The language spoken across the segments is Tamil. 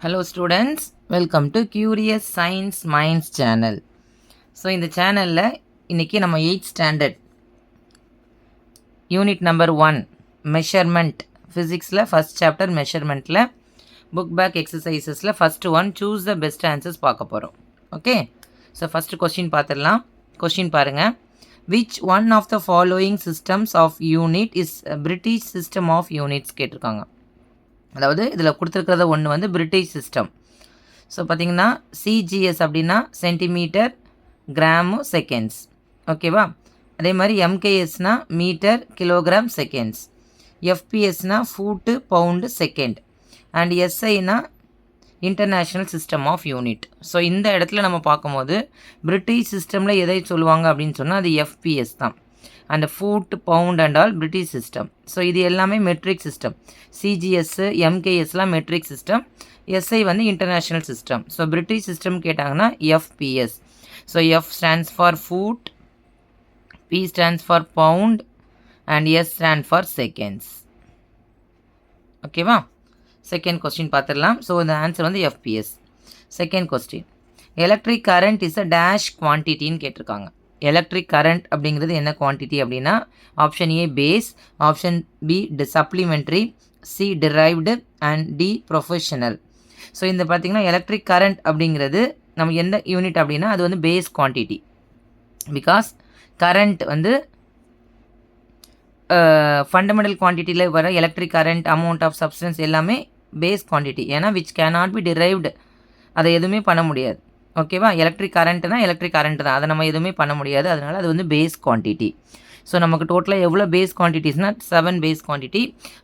Hello students, welcome to Curious Science Minds channel. So இந்த சேனலில் இன்றைக்கி நம்ம 8th standard unit number 1 measurement ஃபிசிக்ஸில் ஃபஸ்ட் சாப்டர் மெஷர்மெண்ட்டில் புக் பேக் எக்ஸசைசஸில் first one choose the best answers பார்க்க போகிறோம். ஓகே, ஸோ ஃபஸ்ட்டு கொஸ்டின் பார்த்துடலாம். கொஸ்டின் பாருங்கள். Which one of the following systems of unit is British system of units கேட்டிருக்காங்க. அதாவது இதில் கொடுத்துருக்கிறத ஒன்று வந்து பிரிட்டிஷ் சிஸ்டம். ஸோ பார்த்திங்கன்னா சிஜிஎஸ் அப்படின்னா சென்டிமீட்டர் கிராமு செகண்ட்ஸ். ஓகேவா? அதே மாதிரி எம்கேஎஸ்னா மீட்டர் கிலோகிராம் செகண்ட்ஸ், எஃபிஎஸ்னா ஃபூட்டு பவுண்டு செகண்ட், அண்ட் எஸ்ஐனா international system of unit. So இந்த இடத்துல நம்ம பார்க்கும்போது பிரிட்டிஷ் சிஸ்டமில் எதை சொல்லுவாங்க அப்படின்னு சொன்னால் அது எஃபிஎஸ் தான். And foot pound and all British system. So இது எல்லாமே மெட்ரிக் சிஸ்டம். சிஜிஎஸ்ஸு எம்கேஎஸ்லாம் மெட்ரிக் சிஸ்டம், எஸ்ஐ வந்து international system. So British system கேட்டாங்கன்னா FPS. So F stands for foot, P stands for pound and S stand for seconds. ஓகேவா? செகண்ட் கொஸ்டின் பார்த்துடலாம். ஸோ இந்த ஆன்சர் வந்து FPS. Second question, electric current is a dash குவான்டிட்டின்னு கேட்டிருக்காங்க. எலக்ட்ரிக் கரண்ட் அப்படிங்கிறது என்ன குவான்டிட்டி அப்படின்னா option A base, option B supplementary, C derived and D professional. So இந்த பார்த்திங்கன்னா எலக்ட்ரிக் கரண்ட் அப்படிங்கிறது நம்ம எந்த யூனிட் அப்படின்னா அது வந்து பேஸ் குவான்டிட்டி. பிகாஸ் கரண்ட் வந்து ஃபண்டமெண்டல் குவான்டிட்டியில் வர electric current, amount of substance எல்லாமே பேஸ் குவான்டிட்டி. ஏன்னா விச் கேனாட் பி டிரைவ்டு, அதை எதுவுமே பண்ண முடியாது. ஓகேவா? எலக்ட்ரிக் கரண்ட்னா எலக்ட்ரிக் கரண்ட் தான், அதை நம்ம எதுவுமே பண்ண முடியாது. அதனால் அது வந்து பேஸ் குவான்டிட்டி. ஸோ நமக்கு டோட்டலாக எவ்வளோ பேஸ் குவான்டிட்டிஸ்னால் 7 பேஸ் குவான்டிட்டி.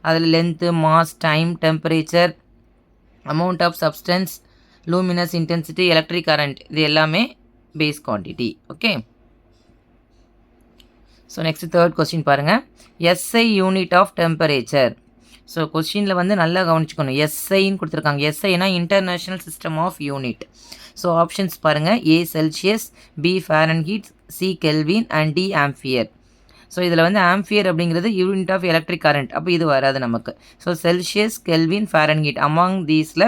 அதில் length, mass, time, temperature, amount of substance, luminous intensity, electric current, இது எல்லாமே base quantity. Okay, so next third question பாருங்கள். SI unit of temperature. So கொஸ்டினில் வந்து நல்லா கவனிச்சுக்கணும். எஸ்ஐன்னு கொடுத்துருக்காங்க. எஸ்ஐனா international system of unit. So options பாருங்கள். A Celsius, B Fahrenheit, C Kelvin and D ampere. So இதில் வந்து ஆம்பியர் அப்படிங்கிறது யூனிட் ஆஃப் எலக்ட்ரிக் கரண்ட், அப்போ இது வராது நமக்கு. So Celsius, Kelvin, Fahrenheit among தீஸில்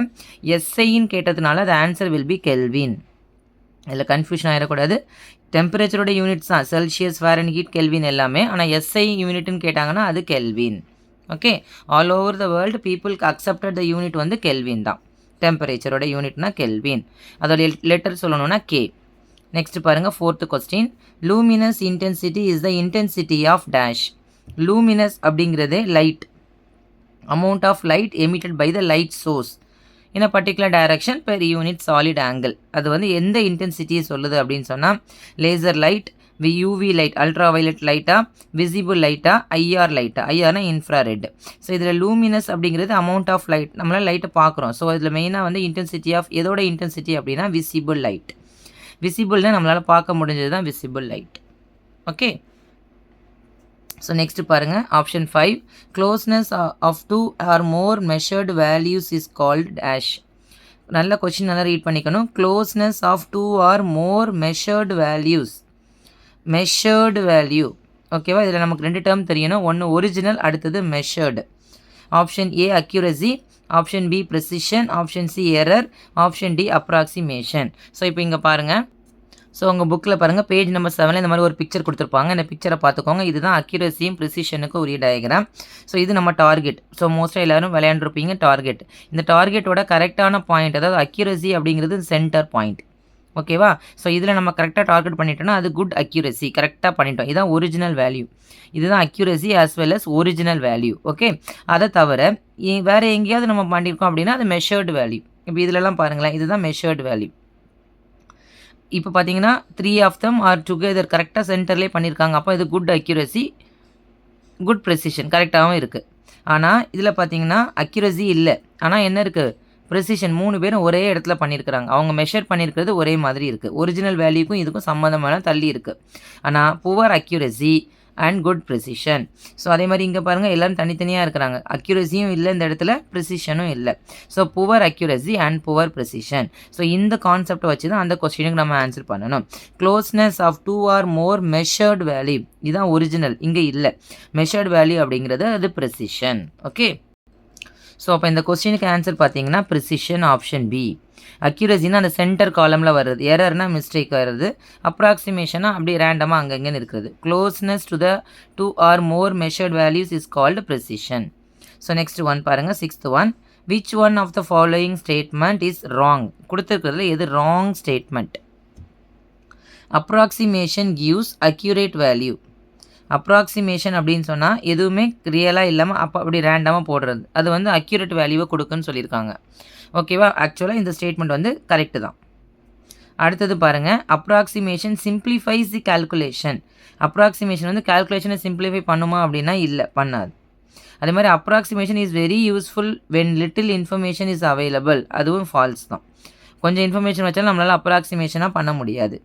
எஸ்ஐன்னு கேட்டதுனால அது ஆன்சர் வில் பி கெல்வின். இதில் கன்ஃபியூஷன் ஆகிடக்கூடாது. டெம்பரேச்சரோட யூனிட்ஸ் தான் செல்சியஸ், ஃபாரன்ஹீட், கெல்வின் எல்லாமே. ஆனால் எஸ்ஐ யூனிட்னு கேட்டாங்கன்னா அது Kelvin. Okay, all over the world பீப்புளுக்கு அக்செப்டட் த யூனிட் வந்து கெல்வின் தான். டெம்பரேச்சரோட யூனிட்னா கெல்வின். அதோட லெட்டர் சொல்லணும்னா கே. நெக்ஸ்ட் பாருங்கள், fourth question. Luminous intensity is the intensity of dash. Luminous அப்படிங்கிறது light, amount of light emitted by the light source in a particular direction per unit solid angle. அது வந்து எந்த இன்டென்சிட்டியை சொல்லுது அப்படின்னு சொன்னால் laser light, UV light, ultraviolet லைட்டா, விசிபிள் லைட்டா, ஐஆர் லைட்டா. ஐஆர்னா இன்ஃப்ராரெட். ஸோ இதில் லூமினஸ் அப்படிங்கிறது அமௌண்ட் ஆஃப் லைட், நம்மளால் லைட்டை பார்க்குறோம். ஸோ இதில் மெயினாக வந்து இன்டென்சிட்டி ஆஃப் எதோட இன்டென்சிட்டி அப்படின்னா விசிபிள் லைட். விசிபிள்னால் நம்மளால் பார்க்க முடிஞ்சது தான் visible light. Okay, so next பாருங்கள், option 5. Closeness of 2 or more measured values is called dash. நல்ல கொஸ்டின் நல்லா ரீட் பண்ணிக்கணும். Closeness of 2 or more measured values. Measured value. ஓகேவா? இதில் நமக்கு 2 டேர்ம் தெரியணும். ஒன்று ஒரிஜினல், அடுத்தது measured. Option A accuracy, option B precision, option C error, option D approximation. So இப்போ இங்கே பாருங்கள். ஸோ உங்கள் புக்கில் பாருங்கள், பேஜ் நம்பர் 7 இந்த மாதிரி ஒரு பிக்சர் கொடுத்துருப்பாங்க. இந்த பிக்சரை பார்த்துக்கோங்க. இதுதான் அக்யூரசியும் ப்ரெசிஷனுக்கு உரிய டயக்ராம். ஸோ இது நம்ம டார்கெட். ஸோ மோஸ்ட்டாக எல்லோரும் விளையாண்டுருப்பீங்க டார்கெட். இந்த டார்கெட்டோட கரெக்டான பாயிண்ட், அதாவது அக்யூரசி அப்படிங்கிறது சென்டர் பாயிண்ட். ஓகேவா? ஸோ இதில் நம்ம கரெக்டாக டார்கெட் பண்ணிட்டோம்னா அது குட் அக்யூரசி, கரெக்டாக பண்ணிட்டோம். இதுதான் ஒரிஜினல் வேல்யூ. இதுதான் accuracy as well as original value. Okay, அதை தவிர வேறு எங்கேயாவது நம்ம பண்ணியிருக்கோம் அப்படின்னா அது மெஷர்டு வேல்யூ. இப்போ இதிலலாம் பாருங்களேன், இதுதான் மெஷர்டு வேல்யூ. இப்போ பார்த்தீங்கன்னா 3 ஆஃப் தம் ஆர் டுகெதர், கரெக்டாக சென்டர்லேயே பண்ணியிருக்காங்க. அப்போ இது குட் அக்யூரசி, குட் ப்ரெசிஷன், கரெக்டாகவும் இருக்குது. ஆனால் இதில் பார்த்தீங்கன்னா அக்யூரசி இல்லை, ஆனால் என்ன இருக்குது, ப்ரெசிஷன். 3 பேரும் ஒரே இடத்துல பண்ணியிருக்கிறாங்க. அவங்க மெஷர் பண்ணியிருக்கிறது ஒரே மாதிரி இருக்குது. ஒரிஜினல் வேல்யூக்கும் இதுக்கும் சம்மந்தமான தள்ளி இருக்குது. ஆனால் poor accuracy and good precision. So அதே மாதிரி இங்கே பாருங்கள், எல்லோரும் தனித்தனியாக இருக்கிறாங்க. அக்யூரசியும் இல்லை இந்த இடத்துல, ப்ரெசிஷனும் இல்லை. So poor accuracy and poor precision. So இந்த கான்செப்டை வச்சு தான் அந்த கொஸ்டினுக்கு நம்ம ஆன்சர் பண்ணணும். Closeness of 2 or more measured value, இதுதான் ஒரிஜினல், இங்கே இல்லை. மெஷர்டு வேல்யூ அப்படிங்கிறது அது ப்ரெசிஷன். ஓகே, ஸோ அப்போ இந்த கொஸ்டினுக்கு ஆன்சர் பார்த்தீங்கன்னா ப்ரிசிஷன் ஆப்ஷன் பி. அக்யூரசின்னா அந்த சென்டர் காலமில் வருது, எரர்னா மிஸ்டேக் வருது, அப்ராக்சிமேஷனாக அப்படியே ரேண்டமாக அங்கங்கன்னு இருக்கிறது. Closeness to the 2 or more measured values is called precision. So next one பாருங்கள், 6th one. Which one of the following statement is wrong? கொடுத்துருக்கிறதுல எது wrong statement? Approximation gives accurate value. Approximation அப்படின்னு சொன்னால் எதுவுமே ரியலாக இல்லாமல் அப்படி ரேண்டமாக போடுறது, அது வந்து அக்யூரேட் வேல்யூவை கொடுக்குன்னு சொல்லியிருக்காங்க. ஓகேவா? ஆக்சுவலாக இந்த ஸ்டேட்மெண்ட் வந்து கரெக்டு தான். அடுத்தது பாருங்கள், அப்ராக்சிமேஷன் சிம்பிளிஃபைஸ் தி கால்குலேஷன். அப்ராக்சிமேஷன் வந்து கால்குலேஷனை சிம்பிளிஃபை பண்ணுமா அப்படின்னா இல்லை, பண்ணாது. அதே மாதிரி approximation is very useful when little information is available, அதுவும் ஃபால்ஸ் தான். கொஞ்சம் இன்ஃபர்மேஷன் வச்சாலும் நம்மளால் அப்ராக்சிமேஷனாக பண்ண முடியாது.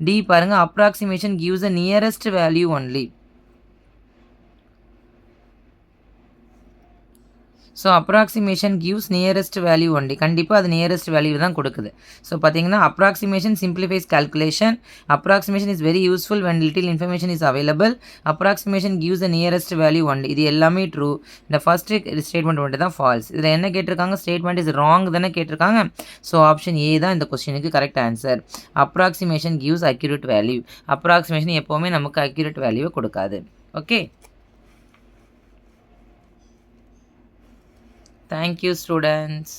டி பாருங்கள், approximation gives a nearest value only. So approximation gives nearest value only. கண்டிப்பாக அது நியரஸ்ட் வேல்யூ தான் கொடுக்குது. ஸோ பார்த்தீங்கன்னா approximation simplifies calculation, approximation is very useful when little information is available, approximation gives a nearest value only. இது எல்லாமே ட்ரூ. இந்த ஃபர்ஸ்ட் ஸ்டேட்மெண்ட் மட்டும் தான் ஃபால்ஸ். இதில் என்ன கேட்டிருக்காங்க? ஸ்டேட்மெண்ட் இஸ் ராங் தானே கேட்டிருக்காங்க. ஸோ ஆப்ஷன் ஏ தான் இந்த கொஸ்டினுக்கு correct answer. Approximation gives accurate value. Approximation எப்போவுமே நமக்கு அக்யூரேட் வேல்யூவை கொடுக்காது. Okay, thank you students.